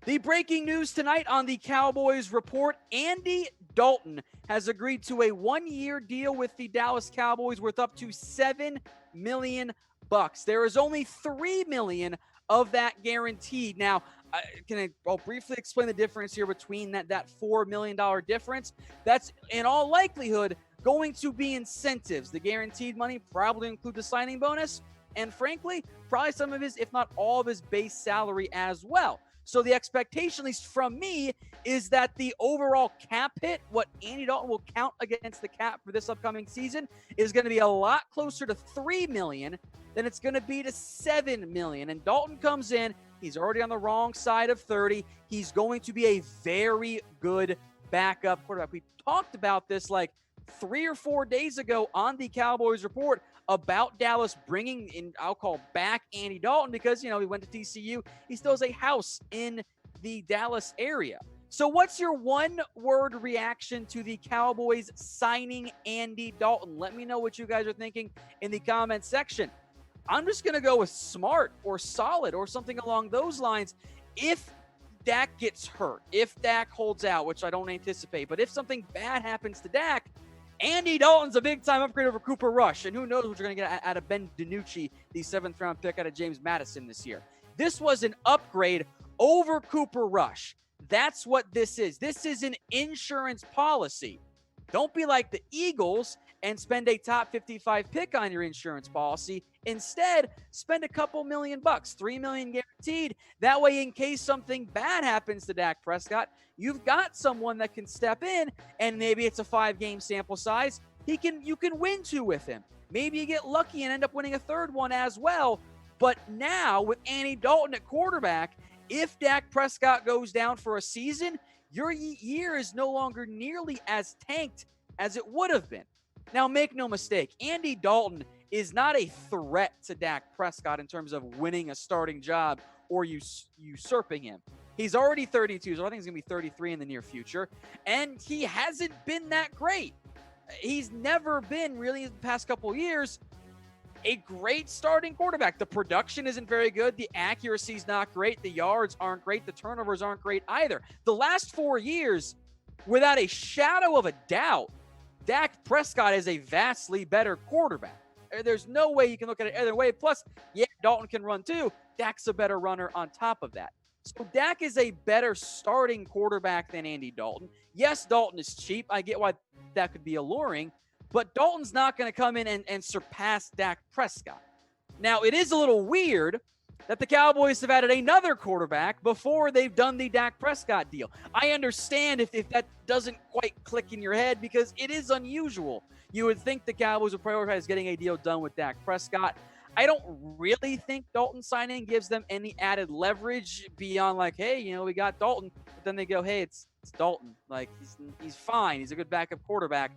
The breaking news tonight on the Cowboys Report, Andy Dalton has agreed to a one-year deal with the Dallas Cowboys worth up to $7 million. There is only $3 million of that guaranteed. Now, I'll briefly explain the difference here between that $4 million difference. That's in all likelihood going to be incentives. The guaranteed money probably include the signing bonus, and frankly, probably some of his, if not all of his base salary as well. So the expectation, at least from me, is that the overall cap hit, what Andy Dalton will count against the cap for this upcoming season, is going to be a lot closer to $3 million than it's going to be to $7 million. And Dalton comes in, he's already on the wrong side of 30. He's going to be a very good backup quarterback. We talked about this like 3 or 4 days ago on the Cowboys Report about Dallas bringing in, I'll call back Andy Dalton because, he went to TCU. He still has a house in the Dallas area. So what's your one-word reaction to the Cowboys signing Andy Dalton? Let me know what you guys are thinking in the comment section. I'm just going to go with smart or solid or something along those lines. If Dak gets hurt, if Dak holds out, which I don't anticipate, but if something bad happens to Dak, Andy Dalton's a big-time upgrade over Cooper Rush, and who knows what you're going to get out of Ben DiNucci, the 7th-round pick out of James Madison this year. This was an upgrade over Cooper Rush. That's what this is. This is an insurance policy. Don't be like the Eagles and spend a top 55 pick on your insurance policy. Instead, spend a couple $1 million, $3 million guaranteed. That way, in case something bad happens to Dak Prescott, you've got someone that can step in, and maybe it's a 5-game sample size. You can win 2 with him. Maybe you get lucky and end up winning a third one as well. But now, with Andy Dalton at quarterback, if Dak Prescott goes down for a season, your year is no longer nearly as tanked as it would have been. Now, make no mistake, Andy Dalton is not a threat to Dak Prescott in terms of winning a starting job or usurping him. He's already 32, so I think he's going to be 33 in the near future, and he hasn't been that great. He's never been, really, in the past couple of years, a great starting quarterback. The production isn't very good. The accuracy is not great. The yards aren't great. The turnovers aren't great either. The last 4 years, without a shadow of a doubt, Dak Prescott is a vastly better quarterback. There's no way you can look at it either way. Plus, yeah, Dalton can run too. Dak's a better runner on top of that. So Dak is a better starting quarterback than Andy Dalton. Yes, Dalton is cheap. I get why that could be alluring. But Dalton's not going to come in and surpass Dak Prescott. Now, it is a little weird that the Cowboys have added another quarterback before they've done the Dak Prescott deal. I understand if that doesn't quite click in your head because it is unusual. You would think the Cowboys would prioritize getting a deal done with Dak Prescott. I don't really think Dalton signing gives them any added leverage beyond like, hey, we got Dalton. But then they go, hey, it's Dalton. Like, he's fine. He's a good backup quarterback.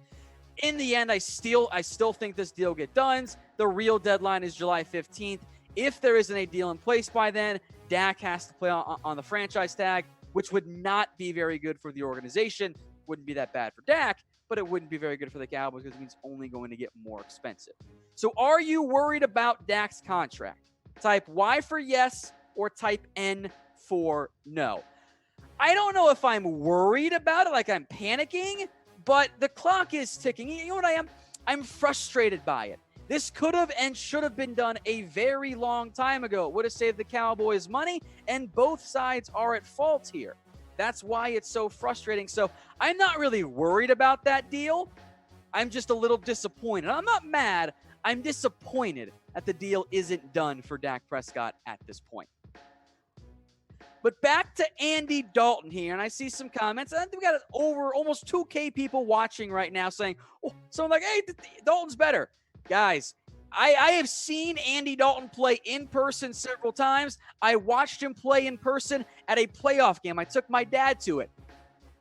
In the end, I still think this deal get done. The real deadline is July 15th. If there isn't a deal in place by then, Dak has to play on the franchise tag, which would not be very good for the organization. Wouldn't be that bad for Dak, but it wouldn't be very good for the Cowboys because it means only going to get more expensive. So are you worried about Dak's contract? Type Y for yes or type N for no. I don't know if I'm worried about it, like I'm panicking, but the clock is ticking. You know what I am? I'm frustrated by it. This could have and should have been done a very long time ago. It would have saved the Cowboys money, and both sides are at fault here. That's why it's so frustrating. So I'm not really worried about that deal. I'm just a little disappointed. I'm not mad. I'm disappointed that the deal isn't done for Dak Prescott at this point. But back to Andy Dalton here, and I see some comments. I think we got over almost 2K people watching right now saying, someone like, hey, Dalton's better. Guys, I have seen Andy Dalton play in person several times. I watched him play in person at a playoff game. I took my dad to it.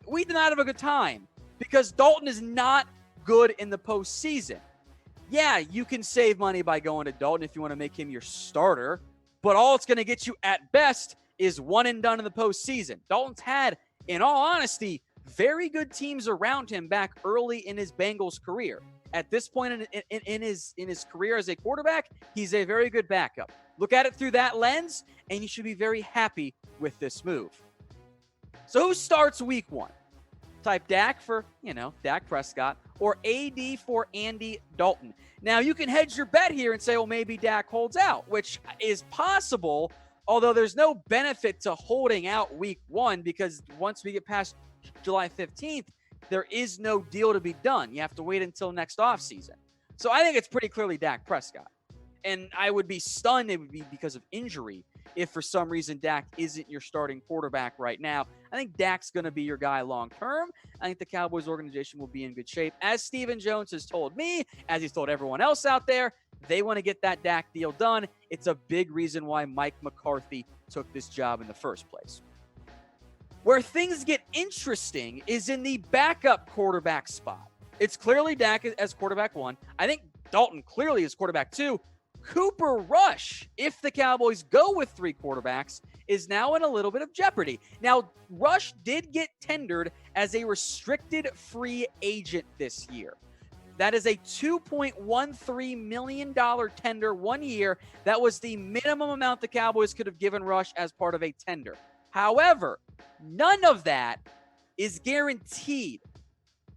We did not have a good time because Dalton is not good in the postseason. Yeah, you can save money by going to Dalton if you want to make him your starter, but all it's going to get you at best is one and done in the postseason. Dalton's had, in all honesty, very good teams around him back early in his Bengals career. At this point in his career as a quarterback, he's a very good backup. Look at it through that lens, and you should be very happy with this move. So who starts week 1? Type Dak for, Dak Prescott, or AD for Andy Dalton. Now, you can hedge your bet here and say, well, maybe Dak holds out, which is possible, although there's no benefit to holding out week 1 because once we get past July 15th, there is no deal to be done. You have to wait until next offseason. So I think it's pretty clearly Dak Prescott. And I would be stunned it would be because of injury if for some reason Dak isn't your starting quarterback right now. I think Dak's going to be your guy long term. I think the Cowboys organization will be in good shape. As Stephen Jones has told me, as he's told everyone else out there, they want to get that Dak deal done. It's a big reason why Mike McCarthy took this job in the first place. Where things get interesting is in the backup quarterback spot. It's clearly Dak as quarterback 1. I think Dalton clearly is quarterback 2. Cooper Rush, if the Cowboys go with 3 quarterbacks, is now in a little bit of jeopardy. Now, Rush did get tendered as a restricted free agent this year. That is a $2.13 million tender 1 year. That was the minimum amount the Cowboys could have given Rush as part of a tender. However, none of that is guaranteed.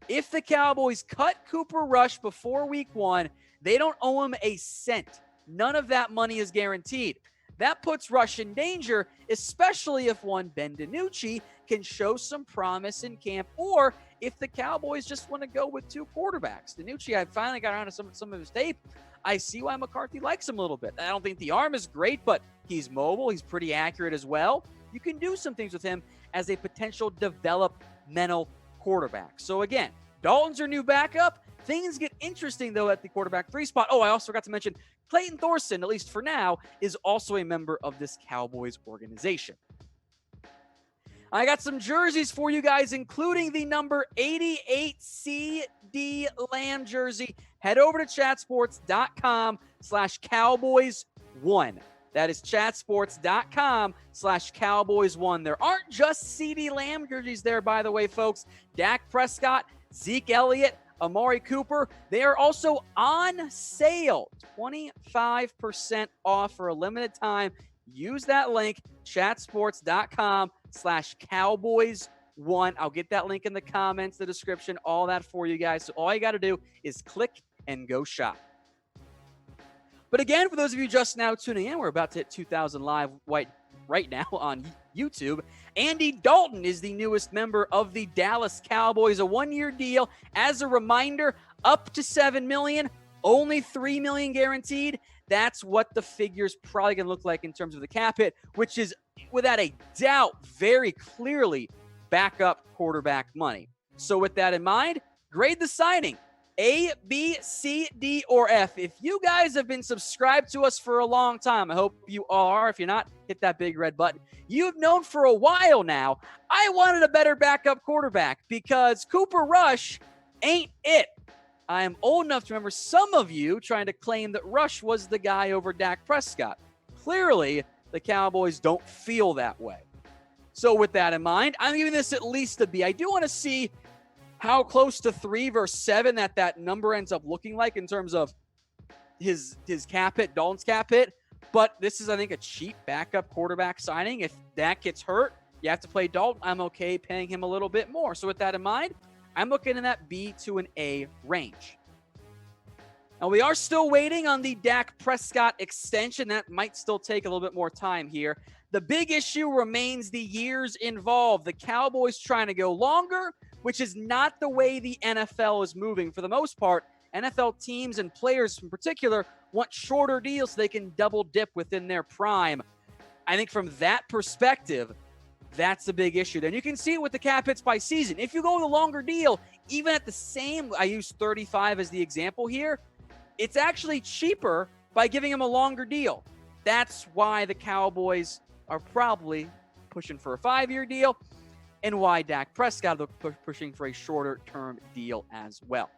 If the Cowboys cut Cooper Rush before week 1, they don't owe him a cent. None of that money is guaranteed. That puts Rush in danger, especially if one Ben DiNucci can show some promise in camp, or if the Cowboys just want to go with 2 quarterbacks. DiNucci, I finally got around to some of his tape. I see why McCarthy likes him a little bit. I don't think the arm is great, but he's mobile. He's pretty accurate as well. You can do some things with him as a potential developmental quarterback. So again, Dalton's your new backup. Things get interesting, though, at the quarterback 3 spot. Oh, I also forgot to mention Clayton Thorson, at least for now, is also a member of this Cowboys organization. I got some jerseys for you guys, including the number 88 CD Lamb jersey. Head over to chatsports.com/Cowboys1. That is chatsports.com/Cowboys1. There aren't just CD Lamb jerseys there, by the way, folks. Dak Prescott, Zeke Elliott, Amari Cooper, they are also on sale. 25% off for a limited time. Use that link, chatsports.com/Cowboys1. I'll get that link in the comments, the description, all that for you guys. So all you got to do is click and go shop. But again, for those of you just now tuning in, we're about to hit 2,000 live right now on YouTube. Andy Dalton is the newest member of the Dallas Cowboys, a 1-year deal. As a reminder, up to $7 million, only $3 million guaranteed. That's what the figure's probably going to look like in terms of the cap hit, which is, without a doubt, very clearly backup quarterback money. So with that in mind, grade the signing. A, B, C, D, or F. If you guys have been subscribed to us for a long time, I hope you all are. If you're not, hit that big red button. You've known for a while now, I wanted a better backup quarterback because Cooper Rush ain't it. I am old enough to remember some of you trying to claim that Rush was the guy over Dak Prescott. Clearly, the Cowboys don't feel that way. So with that in mind, I'm giving this at least a B. I do want to see how close to 3 versus 7 that number ends up looking like in terms of his cap hit, Dalton's cap hit. But this is, I think, a cheap backup quarterback signing. If Dak gets hurt, you have to play Dalton. I'm okay paying him a little bit more. So with that in mind, I'm looking in that B to an A range. Now, we are still waiting on the Dak Prescott extension. That might still take a little bit more time here. The big issue remains the years involved. The Cowboys trying to go longer, which is not the way the NFL is moving. For the most part, NFL teams and players in particular want shorter deals so they can double dip within their prime. I think from that perspective, that's the big issue. Then you can see it with the cap hits by season. If you go with a longer deal, even at the same, I use 35 as the example here, it's actually cheaper by giving them a longer deal. That's why the Cowboys are probably pushing for a 5-year deal and why Dak Prescott is pushing for a shorter-term deal as well.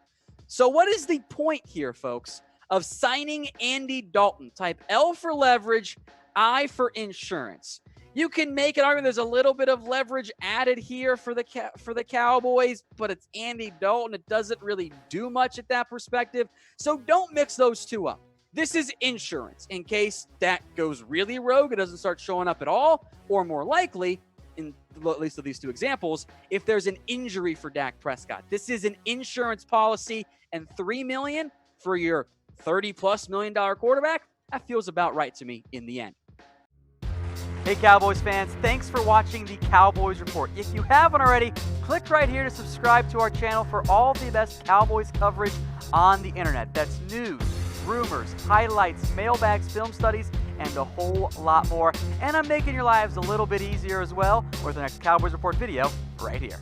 So what is the point here, folks, of signing Andy Dalton? Type L for leverage, I for insurance. You can make an argument there's a little bit of leverage added here for the Cowboys, but it's Andy Dalton. It doesn't really do much at that perspective. So don't mix those two up. This is insurance in case that goes really rogue. It doesn't start showing up at all, or more likely, in at least of these two examples, if there's an injury for Dak Prescott. This is an insurance policy, and $3 million for your $30+ million quarterback, that feels about right to me in the end. Hey Cowboys fans, thanks for watching the Cowboys Report. If you haven't already, click right here to subscribe to our channel for all the best Cowboys coverage on the internet. That's news, rumors, highlights, mailbags, film studies, and a whole lot more. And I'm making your lives a little bit easier as well with the next Cowboys Report video right here.